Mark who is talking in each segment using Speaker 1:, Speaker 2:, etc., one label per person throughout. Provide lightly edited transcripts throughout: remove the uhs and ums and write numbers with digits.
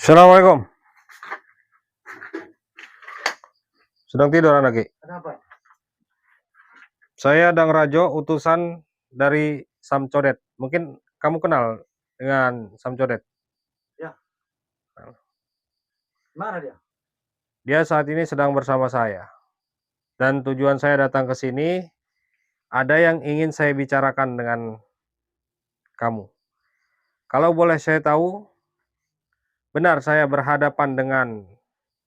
Speaker 1: Assalamualaikum. Sedang tidur anak Ki?
Speaker 2: Kenapa?
Speaker 1: Saya Dang Rajo, utusan dari Samcodet. Mungkin kamu kenal dengan Samcodet?
Speaker 2: Ya. Mana dia?
Speaker 1: Dia saat ini sedang bersama saya. Dan tujuan saya datang ke sini, ada yang ingin saya bicarakan dengan kamu. Kalau boleh saya tahu, benar saya berhadapan dengan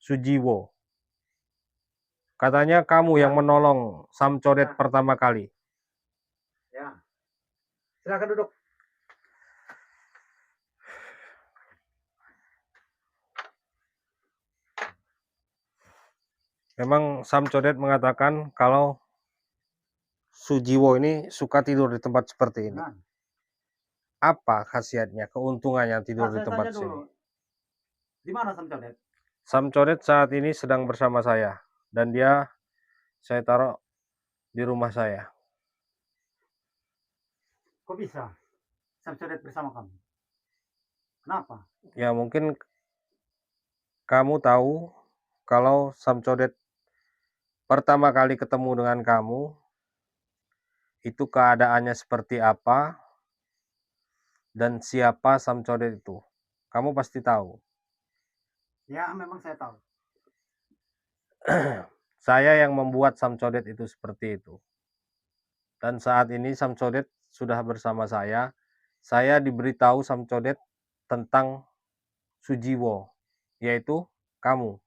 Speaker 1: Sujiwo. Katanya kamu yang menolong Samcodet pertama kali.
Speaker 2: Ya. Silakan duduk.
Speaker 1: Memang Samcodet mengatakan kalau Sujiwo ini suka tidur di tempat seperti ini.
Speaker 2: Nah,
Speaker 1: Apa khasiatnya, keuntungannya tidur di
Speaker 2: saya
Speaker 1: tempat
Speaker 2: tanya
Speaker 1: sini?
Speaker 2: dulu. Di mana Samcodet?
Speaker 1: Samcodet saat ini sedang bersama saya dan dia saya taruh di rumah saya.
Speaker 2: Kok bisa Samcodet bersama kamu? Kenapa?
Speaker 1: Ya mungkin kamu tahu kalau Samcodet pertama kali ketemu dengan kamu itu keadaannya seperti apa dan siapa Samcodet itu. Kamu pasti tahu.
Speaker 2: Ya, memang saya tahu.
Speaker 1: Saya yang membuat Samcodet itu seperti itu. Dan saat ini Samcodet sudah bersama saya. Saya diberitahu Samcodet tentang Sujiwo, yaitu kamu.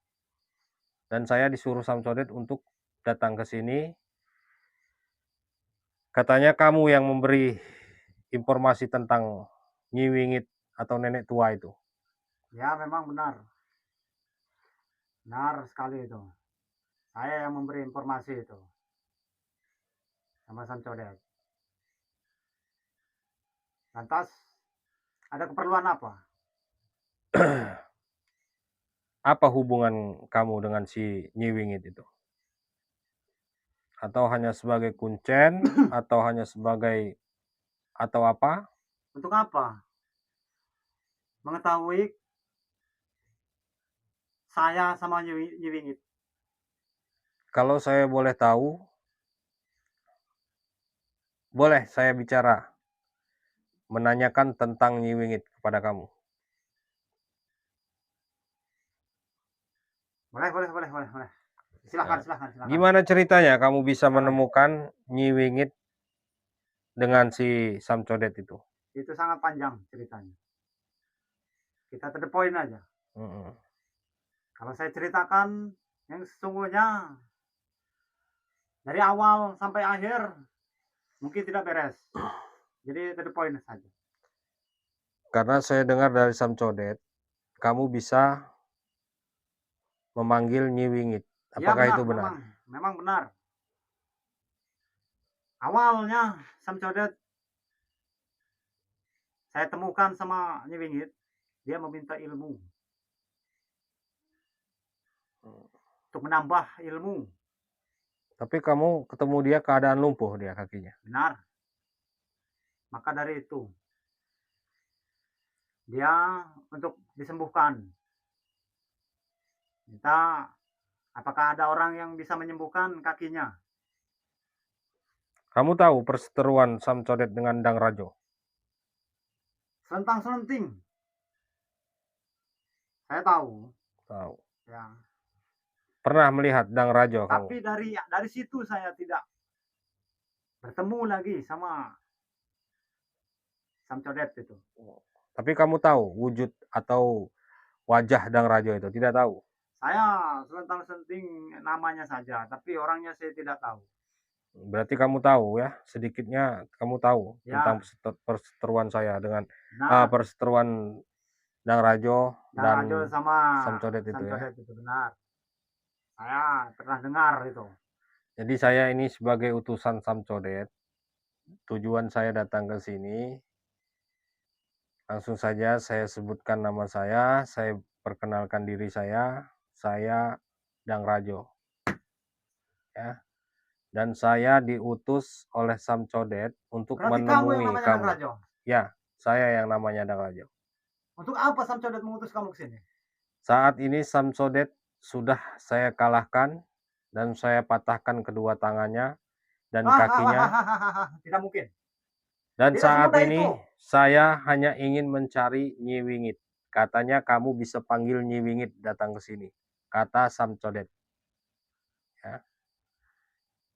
Speaker 1: Dan saya disuruh Samcodet untuk datang ke sini. Katanya kamu yang memberi informasi tentang Nyi Wingit atau nenek tua itu.
Speaker 2: Ya, memang benar. Benar sekali itu. Saya yang memberi informasi itu sama Samcodet. Lantas, ada keperluan apa?
Speaker 1: Apa hubungan kamu dengan si Nyi Wingit itu? Atau hanya sebagai kuncen atau hanya sebagai atau apa?
Speaker 2: Untuk apa? Mengetahui saya sama Nyi Wingit.
Speaker 1: Kalau saya boleh tahu, boleh saya bicara menanyakan tentang Nyi Wingit kepada kamu.
Speaker 2: Boleh. Silahkan.
Speaker 1: Gimana ceritanya kamu bisa menemukan Nyi Wingit dengan si Samcodet itu?
Speaker 2: Itu sangat panjang ceritanya. Kita to the point aja. Kalau saya ceritakan yang sesungguhnya dari awal sampai akhir mungkin tidak beres. Jadi to the point saja.
Speaker 1: Karena saya dengar dari Samcodet, kamu bisa memanggil Nyi Wingit. Apakah itu benar?
Speaker 2: Memang benar. Awalnya Samcodet saya temukan sama Nyi Wingit, dia meminta ilmu. Untuk menambah ilmu.
Speaker 1: Tapi kamu ketemu dia keadaan lumpuh dia kakinya.
Speaker 2: Benar. Maka dari itu dia untuk disembuhkan. Minta apakah ada orang yang bisa menyembuhkan kakinya.
Speaker 1: Kamu tahu perseteruan Samcodet dengan Dang Rajo?
Speaker 2: Selentang-selenting. Saya tahu.
Speaker 1: Tahu.
Speaker 2: Ya.
Speaker 1: Pernah melihat Dang Rajo
Speaker 2: Tapi
Speaker 1: kamu?
Speaker 2: dari situ saya tidak bertemu lagi sama Samcodet itu.
Speaker 1: Tapi kamu tahu wujud atau wajah Dang Rajo itu? Tidak tahu?
Speaker 2: Saya selentang-selenting namanya saja, tapi orangnya saya tidak tahu.
Speaker 1: Berarti kamu tahu ya, sedikitnya kamu tahu tentang perseteruan saya dengan perseteruan Dang Rajo dan
Speaker 2: sama
Speaker 1: Samcodet itu ya.
Speaker 2: Itu benar. Saya pernah dengar itu.
Speaker 1: Jadi saya ini sebagai utusan Samcodet, tujuan saya datang ke sini, langsung saja saya sebutkan nama saya perkenalkan diri saya Dang Rajo. Ya. Dan saya diutus oleh Samcodet untuk menemui kamu. Ya, saya yang namanya Dang Rajo.
Speaker 2: Untuk apa Samcodet mengutus kamu ke sini?
Speaker 1: Saat ini Samcodet sudah saya kalahkan dan saya patahkan kedua tangannya dan kakinya.
Speaker 2: Tidak mungkin.
Speaker 1: Dan
Speaker 2: Tidak
Speaker 1: saat
Speaker 2: semudah
Speaker 1: ini
Speaker 2: itu.
Speaker 1: saya hanya ingin mencari Nyi Wingit. Katanya kamu bisa panggil Nyi Wingit datang ke sini, kata Samcodet. Ya.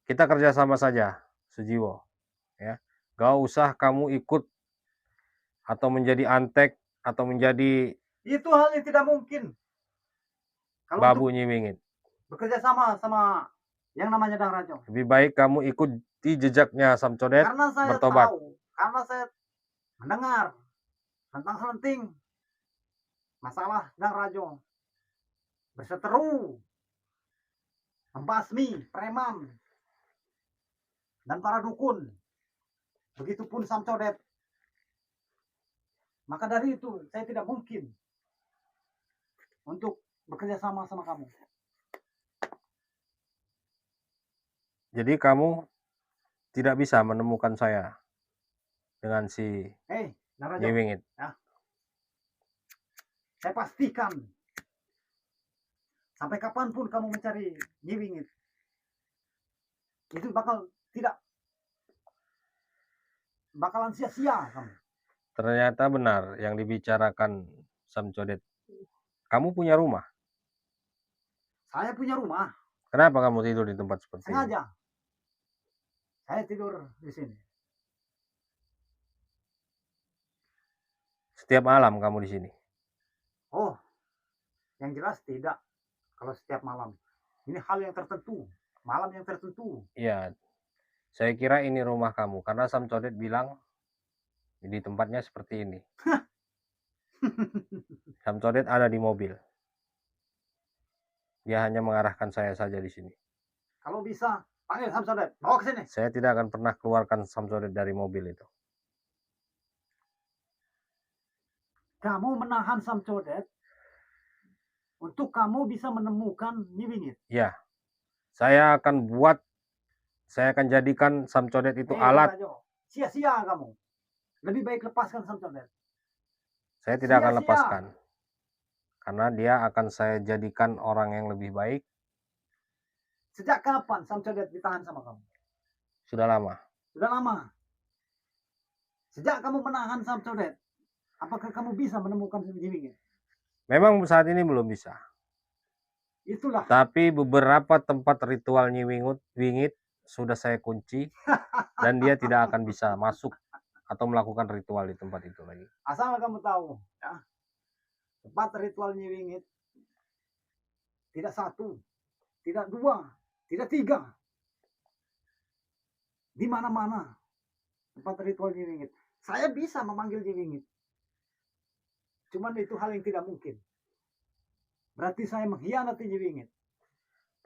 Speaker 1: Kita kerjasama saja, Sujiwo. Ya. Gak usah kamu ikut atau menjadi antek atau menjadi
Speaker 2: Itu hal yang tidak mungkin. Kalau
Speaker 1: babu
Speaker 2: untuk
Speaker 1: Nyi Wingit.
Speaker 2: bekerja sama yang namanya Dang Rajo.
Speaker 1: Lebih baik kamu ikuti jejaknya Samcodet,
Speaker 2: Karena saya
Speaker 1: bertobat.
Speaker 2: tahu, karena saya mendengar tentang selenting masalah Dang Rajo berseteru membasmi preman dan para dukun. Begitupun Samcodet. Maka dari itu saya tidak mungkin untuk bekerja sama kamu.
Speaker 1: Jadi kamu tidak bisa menemukan saya dengan si Nyi Wingit.
Speaker 2: Ya. Saya pastikan sampai kapanpun kamu mencari Nyi Wingit, itu bakalan sia-sia kamu.
Speaker 1: Ternyata benar yang dibicarakan Samcodet. Kamu punya rumah?
Speaker 2: Saya punya rumah.
Speaker 1: Kenapa kamu tidur di tempat seperti ini?
Speaker 2: Sengaja. Saya tidur di sini.
Speaker 1: Setiap malam kamu di sini?
Speaker 2: Oh, yang jelas tidak. Kalau setiap malam. Ini hal yang tertentu. Malam yang tertentu.
Speaker 1: Iya. Saya kira ini rumah kamu. Karena Samcodet bilang di tempatnya seperti ini. Samcodet ada di mobil. Dia hanya mengarahkan saya saja di sini.
Speaker 2: Kalau bisa, panggil Samcodet. Bawa ke sini.
Speaker 1: Saya tidak akan pernah keluarkan Samcodet dari mobil itu.
Speaker 2: Kamu menahan Samcodet untuk kamu bisa menemukan Nyi Wingit.
Speaker 1: Ya. Saya akan jadikan Samcodet itu alat.
Speaker 2: Sia-sia kamu. Lebih baik lepaskan Samcodet.
Speaker 1: Saya tidak akan lepaskan. Karena dia akan saya jadikan orang yang lebih baik.
Speaker 2: Sejak kapan Samcodet ditahan sama kamu?
Speaker 1: Sudah lama.
Speaker 2: Sudah lama. Sejak kamu menahan Samcodet, apakah kamu bisa menemukan Nyi Wingit?
Speaker 1: Memang saat ini belum bisa.
Speaker 2: Itulah.
Speaker 1: Tapi beberapa tempat ritual Nyi Wingit sudah saya kunci dan dia tidak akan bisa masuk atau melakukan ritual di tempat itu lagi.
Speaker 2: Asal kamu tahu, ya, tempat ritual Nyi Wingit tidak satu, tidak dua, tidak tiga. Di mana-mana tempat ritual Nyi Wingit. Saya bisa memanggil Nyi Wingit. Cuman itu hal yang tidak mungkin. Berarti saya mengkhianati Nyi Wingit.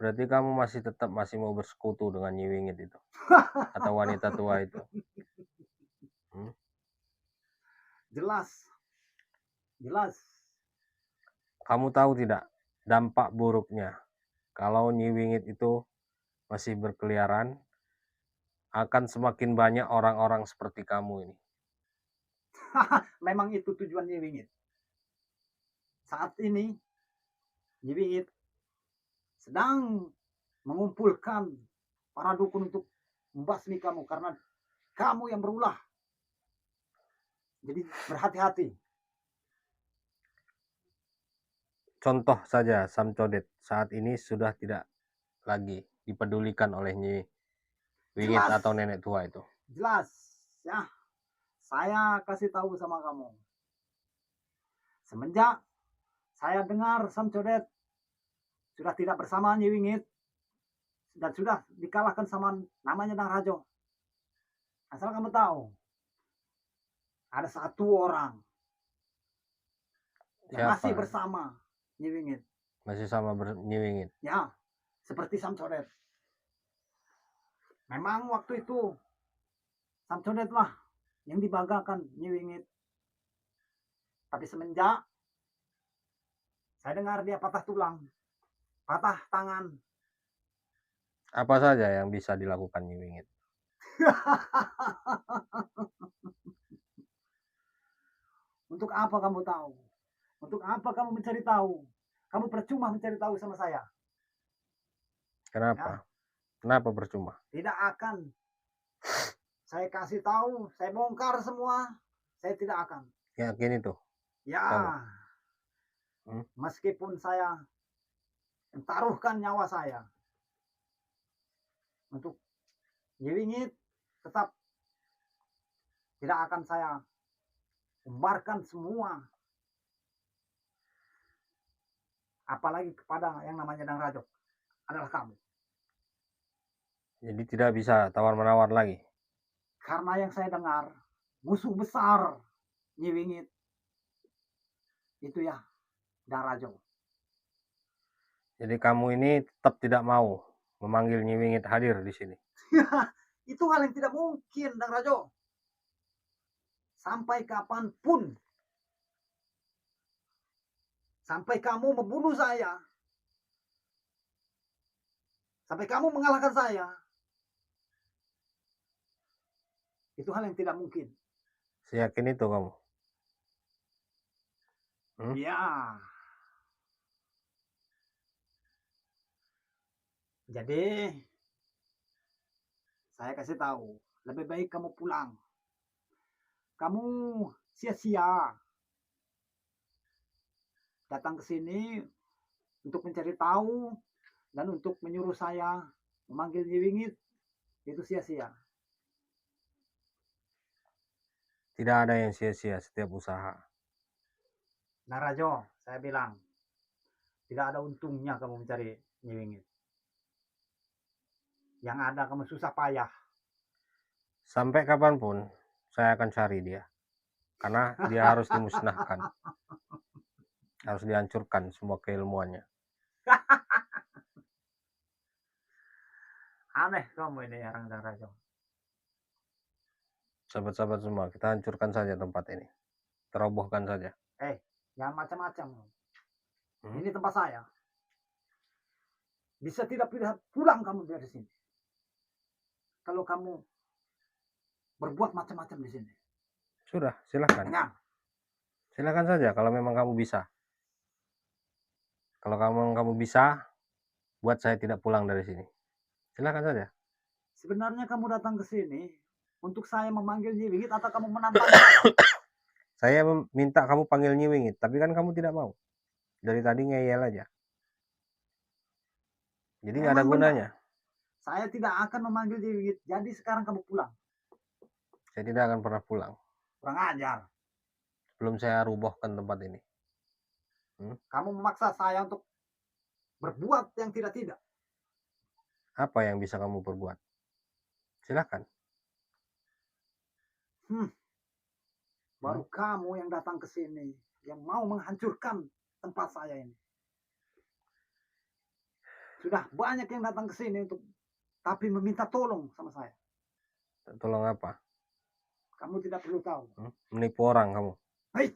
Speaker 1: Berarti kamu tetap mau bersekutu dengan Nyi Wingit itu? Atau wanita tua itu?
Speaker 2: Jelas.
Speaker 1: Kamu tahu tidak dampak buruknya kalau Nyi Wingit itu masih berkeliaran, akan semakin banyak orang-orang seperti kamu ini.
Speaker 2: Memang itu tujuan Nyi Wingit. Saat ini Nyi Wingit sedang mengumpulkan para dukun untuk membasmi kamu karena kamu yang berulah. Jadi berhati-hati.
Speaker 1: Contoh saja Samcodet saat ini sudah tidak lagi dipedulikan oleh Nyi Wingit atau nenek tua itu.
Speaker 2: Jelas, ya. Saya kasih tahu sama kamu. Semenjak saya dengar Samcodet sudah tidak bersama Nyi Wingit dan sudah dikalahkan sama namanya Dang Rajo. Asal kamu tahu, ada satu orang yang masih bersama Nyi Wingit.
Speaker 1: Masih sama Nyi Wingit?
Speaker 2: Ya, seperti Samcodet. Memang waktu itu Samcodet lah yang dibanggakan Nyi Wingit. Tapi semenjak saya dengar dia patah tulang, patah tangan.
Speaker 1: Apa saja yang bisa dilakukan Nyi Wingit?
Speaker 2: Untuk apa kamu tahu? Untuk apa kamu mencari tahu? kamu percuma mencari tahu sama saya.
Speaker 1: Kenapa? Kenapa percuma?
Speaker 2: Tidak akan. Saya kasih tahu, saya bongkar semua, saya tidak akan.
Speaker 1: Yakin itu?
Speaker 2: Ya,
Speaker 1: kamu?
Speaker 2: Meskipun saya taruhkan nyawa saya untuk Nyi Wingit, tetap tidak akan saya umbarkan semua, apalagi kepada yang namanya Dang Rajok adalah kamu.
Speaker 1: Jadi tidak bisa tawar-menawar lagi?
Speaker 2: Karena yang saya dengar, musuh besar Nyi Wingit itu ya Dang Rajok.
Speaker 1: Jadi kamu ini tetap tidak mau memanggil Nyi Wingit hadir di sini?
Speaker 2: Itu hal yang tidak mungkin, Dang Rajo. Sampai kapanpun, sampai kamu membunuh saya, sampai kamu mengalahkan saya, itu hal yang tidak mungkin.
Speaker 1: Seyakin itu kamu?
Speaker 2: Ya. Jadi saya kasih tahu, lebih baik kamu pulang. Kamu sia-sia datang ke sini untuk mencari tahu dan untuk menyuruh saya memanggil Nyi Wingit, itu sia-sia.
Speaker 1: Tidak ada yang sia-sia setiap usaha.
Speaker 2: Narajo, saya bilang, tidak ada untungnya kamu mencari Nyi Wingit. Yang ada kamu susah payah.
Speaker 1: Sampai kapanpun saya akan cari dia. Karena dia harus dimusnahkan. Harus dihancurkan semua keilmuannya.
Speaker 2: Aneh kamu ini orang Narajo.
Speaker 1: Sahabat-sahabat semua, kita hancurkan saja tempat ini. Terobohkan saja.
Speaker 2: Jangan macam-macam. Ini tempat saya. Bisa tidak pulang kamu dari sini. Kalau kamu berbuat macam-macam di sini.
Speaker 1: Sudah, silakan. Silakan saja kalau memang kamu bisa. Kalau kamu bisa, buat saya tidak pulang dari sini. Silakan saja.
Speaker 2: Sebenarnya kamu datang ke sini untuk saya memanggil Nyi Wingit atau kamu menantang?
Speaker 1: Saya minta kamu panggil Nyi Wingit, tapi kan kamu tidak mau. Dari tadi ngeyel aja. Jadi nggak ada gunanya.
Speaker 2: Saya tidak akan memanggil Nyi Wingit. Jadi sekarang kamu pulang.
Speaker 1: Saya tidak akan pernah pulang.
Speaker 2: Kurang ajar.
Speaker 1: Belum saya rubuhkan tempat ini.
Speaker 2: Kamu memaksa saya untuk berbuat yang tidak-tidak.
Speaker 1: Apa yang bisa kamu perbuat? Silakan.
Speaker 2: Baru kamu yang datang ke sini, yang mau menghancurkan tempat saya ini. Sudah banyak yang datang ke sini untuk tapi meminta tolong sama saya.
Speaker 1: Tolong apa?
Speaker 2: Kamu tidak perlu tahu.
Speaker 1: Menipu orang kamu.
Speaker 2: Hei.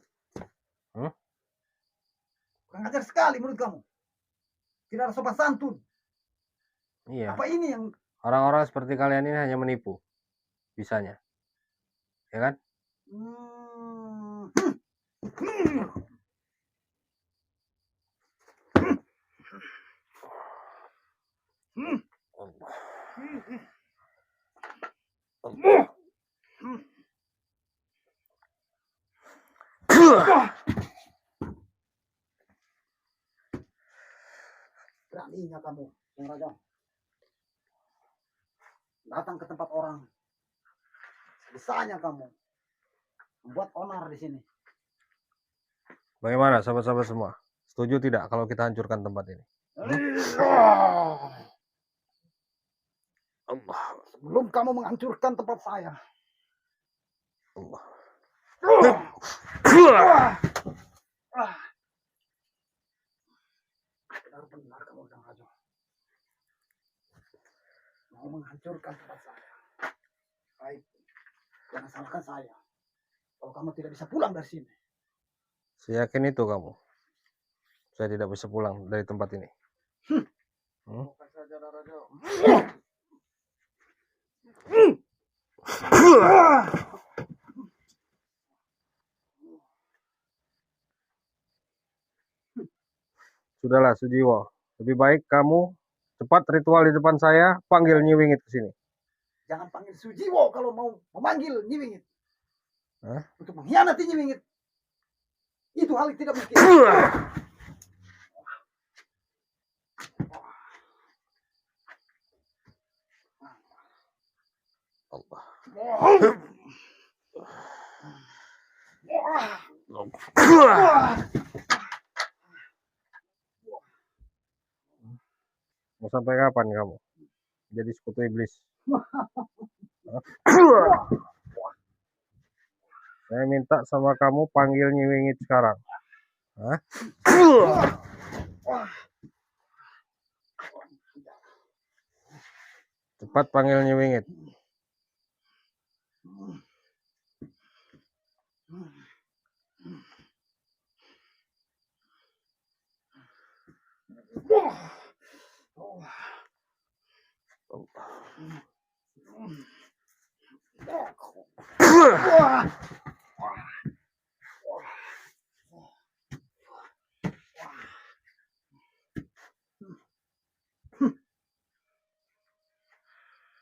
Speaker 2: Kurang ajar sekali menurut kamu. Tidak ada sopan santun.
Speaker 1: Iya.
Speaker 2: Apa ini yang
Speaker 1: orang-orang seperti kalian ini hanya menipu. Bisanya. Ya kan?
Speaker 2: Beraninya kamu, Yang Raja, datang ke tempat orang. Bisanya kamu membuat onar di sini.
Speaker 1: Bagaimana sahabat-sahabat semua? Setuju tidak kalau kita hancurkan tempat ini?
Speaker 2: Allah. Sebelum kamu menghancurkan tempat saya.
Speaker 1: Allah.
Speaker 2: Benar-benar kamu Dang Rajo. Mau menghancurkan tempat saya. Baik. Jangan salahkan saya. Kalau kamu tidak bisa pulang dari sini.
Speaker 1: Saya yakin itu kamu. Saya tidak bisa pulang dari tempat ini.
Speaker 2: Bukan saja Dang Rajo.
Speaker 1: Sudahlah, Sujiwo. Lebih baik kamu cepat ritual di depan saya, panggil Nyi Wingit ke sini.
Speaker 3: Jangan panggil Sujiwo kalau mau memanggil Nyi Wingit.
Speaker 1: Hah?
Speaker 3: Untuk mengkhianati Nyi Wingit. Itu hal yang tidak mungkin.
Speaker 1: Allah. Mau sampai kapan kamu jadi sekutu iblis? Saya minta sama kamu panggil Nyi Wingit sekarang. Hah? Cepat panggil Nyi Wingit.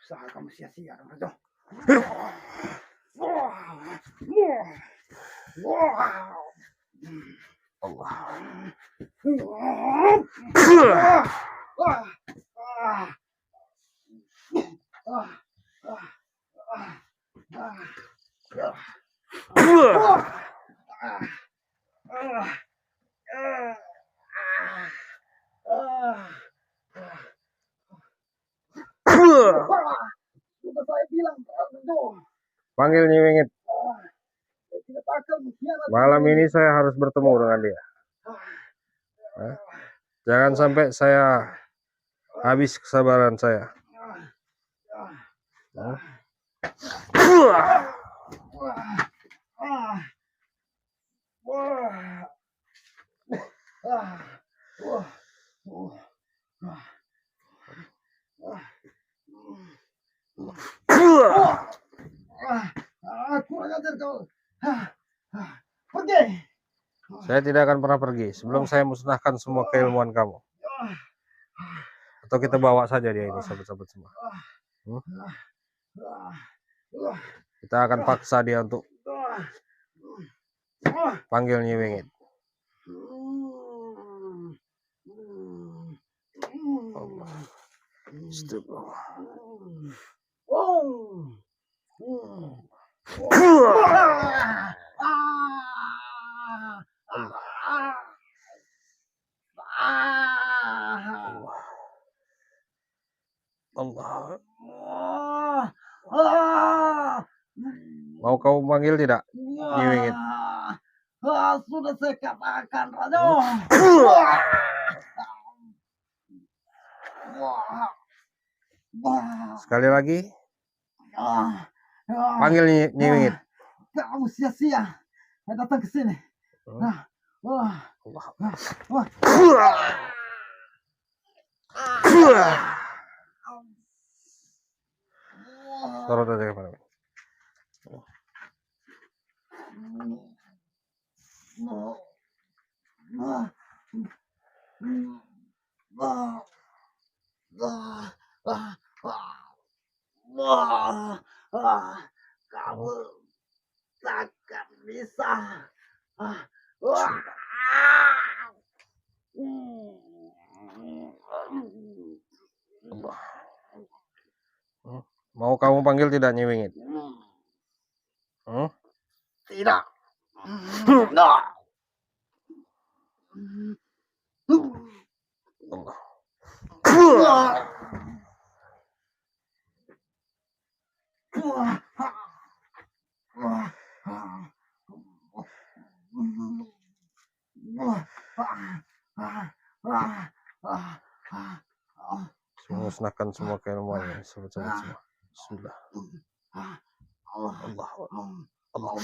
Speaker 3: Usaha kamu sia-sia, Rajo. Sudah saya bilang, Rajo.
Speaker 1: Panggil Nyi Wingit.
Speaker 3: Saya tidak akan mengkhianati.
Speaker 1: Malam ini saya harus bertemu dengan dia. Hah? Jangan sampai saya habis kesabaran saya. Hah?
Speaker 3: Kurang ajar kau. Pergi.
Speaker 1: Saya tidak akan pernah pergi sebelum saya musnahkan semua keilmuan kamu. Atau kita bawa saja dia ini, sahabat-sahabat semua. Kita akan paksa dia untuk panggil Nyi Wingit. Allah. Astagfirullah. Allah. Mau kamu panggil tidak, Nyi Wingit?
Speaker 3: Sudah saya katakan, Rajo.
Speaker 1: Sekali lagi, panggil Nyi Wingit.
Speaker 3: Kamu sia-sia datang ke sini.
Speaker 1: Sorot aja kemana?
Speaker 3: Kamu takkan bisa.
Speaker 1: Allah. Mau kamu panggil tidak, Nyi Wingit?
Speaker 3: Tidak. No.
Speaker 1: Allah. Musnahkan semua keilmuannya, sahabat-sahabat semua. Sudah. Allah. Allah. Allah.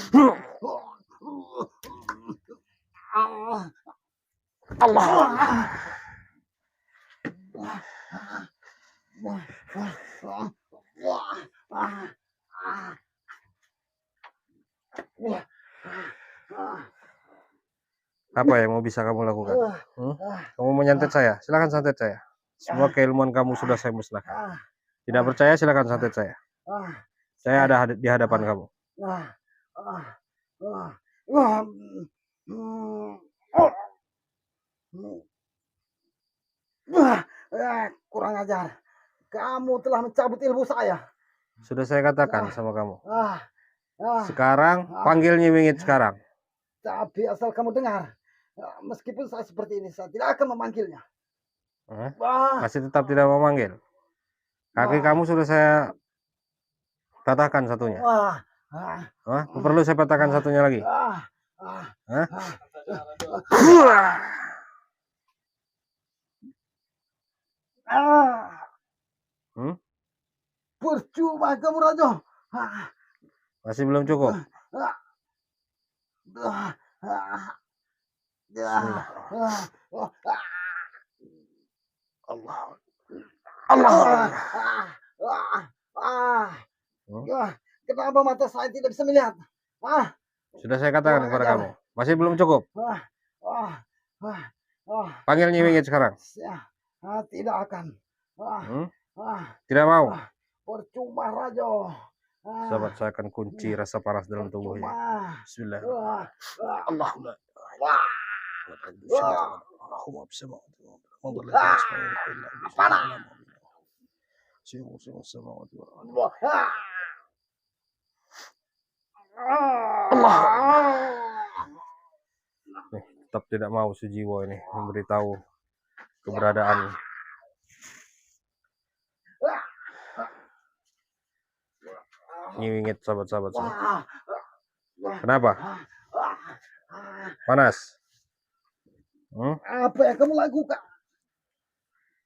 Speaker 1: Apa yang mau bisa kamu lakukan? Kamu menyantet saya? Silakan santet saya. Semua keilmuan kamu sudah saya musnahkan. Tidak percaya silakan santet saya. Saya ada di hadapan kamu.
Speaker 3: Kurang ajar. Kamu telah mencabut ilmu saya.
Speaker 1: Sudah saya katakan sama kamu. Sekarang panggil Nyi Wingit sekarang.
Speaker 3: Tapi asal kamu dengar, meskipun saya seperti ini, saya tidak akan memanggilnya.
Speaker 1: Masih tetap tidak memanggil. Kaki kamu sudah saya patahkan satunya. Perlu saya patahkan satunya lagi.
Speaker 3: Percuma kamu, Rajo.
Speaker 1: Masih belum cukup.
Speaker 3: Kenapa mata saya tidak bisa melihat?
Speaker 1: Sudah saya katakan kepada kamu. Masih belum cukup. Panggil Nyi Wingit sekarang.
Speaker 3: Tidak akan.
Speaker 1: Tidak mau.
Speaker 3: Percuma, Rajo.
Speaker 1: Sahabat, saya akan kunci rasa panas dalam tubuhnya. Bismillahirrahmanirrahim. Tetap tidak mau Sujiwo ini memberitahu keberadaan Nyi Wingit, sahabat-sahabat semua. Kenapa? Panas?
Speaker 3: Apa yang kamu lakukan?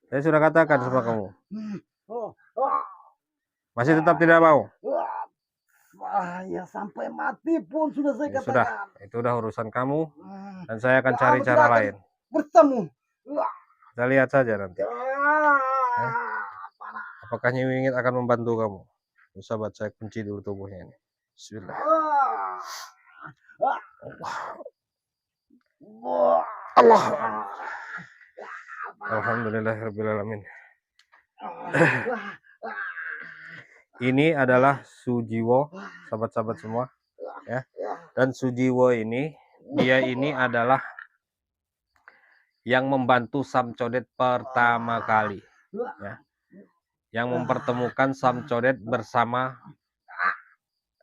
Speaker 1: Saya sudah katakan sama kamu. Masih tetap tidak mau?
Speaker 3: Ya sampai mati pun sudah saya katakan.
Speaker 1: Sudah, itu udah urusan kamu. Dan saya akan cari cara lain.
Speaker 3: Bertemu.
Speaker 1: Kita lihat saja nanti. Apakah Nyi Wingit akan membantu kamu? Sahabat, saya kunci dulu tubuhnya ini. Bismillah. Allah. Alhamdulillahirrahmanirrahim. Ini adalah Sujiwo, sahabat-sahabat semua, ya. Dan Sujiwo ini, dia ini adalah yang membantu Samcodet pertama kali, ya. Yang mempertemukan Samcodet bersama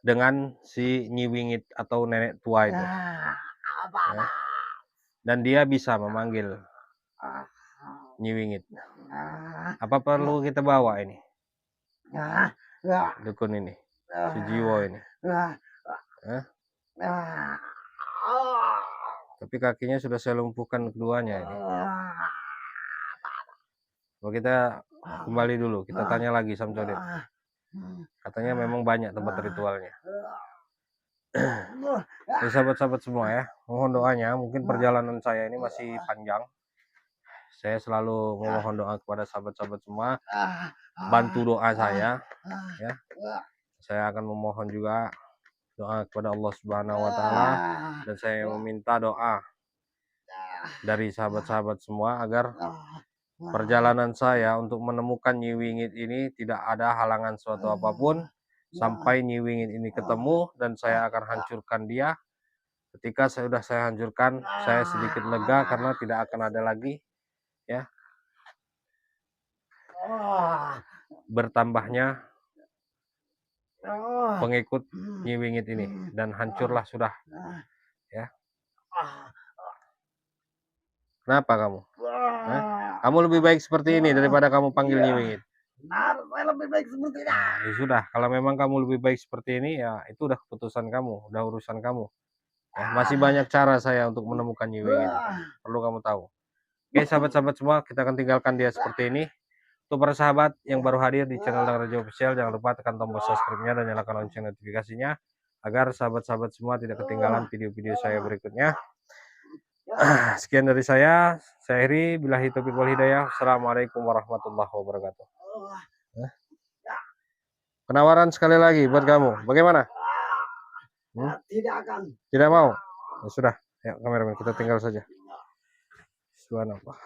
Speaker 1: dengan si Nyi Wingit atau nenek tua itu, ya. Dan dia bisa memanggil Nyi Wingit. Apa perlu kita bawa ini? Dukun ini, Sujiwo ini. Tapi kakinya sudah saya lumpuhkan keduanya ini. Kalau kita kembali dulu, kita tanya lagi Samcodet. Katanya memang banyak tempat ritualnya. Jadi sahabat-sahabat semua ya, mohon doanya. Mungkin perjalanan saya ini masih panjang. Saya selalu memohon doa kepada sahabat-sahabat semua. Bantu doa saya, ya. Saya akan memohon juga doa kepada Allah Subhanahu wa Ta'ala, dan saya meminta doa dari sahabat-sahabat semua agar perjalanan saya untuk menemukan Nyi Wingit ini tidak ada halangan suatu apapun sampai Nyi Wingit ini ketemu, dan saya akan hancurkan dia. Ketika sudah saya hancurkan, saya sedikit lega karena tidak akan ada lagi, ya, bertambahnya pengikut Nyi Wingit ini, dan hancurlah sudah, ya. Kenapa kamu? Kamu lebih baik seperti ini daripada kamu panggil Nyi Wingit.
Speaker 3: Saya lebih baik seperti ini.
Speaker 1: Ya sudah, kalau memang kamu lebih baik seperti ini, ya itu udah keputusan kamu, udah urusan kamu. Ya, masih banyak cara saya untuk menemukan Nyi Wingit. Perlu kamu tahu. Oke, sahabat-sahabat semua, kita akan tinggalkan dia seperti ini. Untuk para sahabat yang baru hadir di channel Dang Rajo Official, jangan lupa tekan tombol subscribe-nya dan nyalakan lonceng notifikasinya agar sahabat-sahabat semua tidak ketinggalan video-video saya berikutnya. Sekian dari saya Heri, billahi taufiq wal hidayah. Assalamualaikum warahmatullahi wabarakatuh. Penawaran sekali lagi buat kamu, bagaimana?
Speaker 3: Tidak akan.
Speaker 1: Tidak mau? Ya sudah. Ya, kameramen, kita tinggal saja. Subhanallah.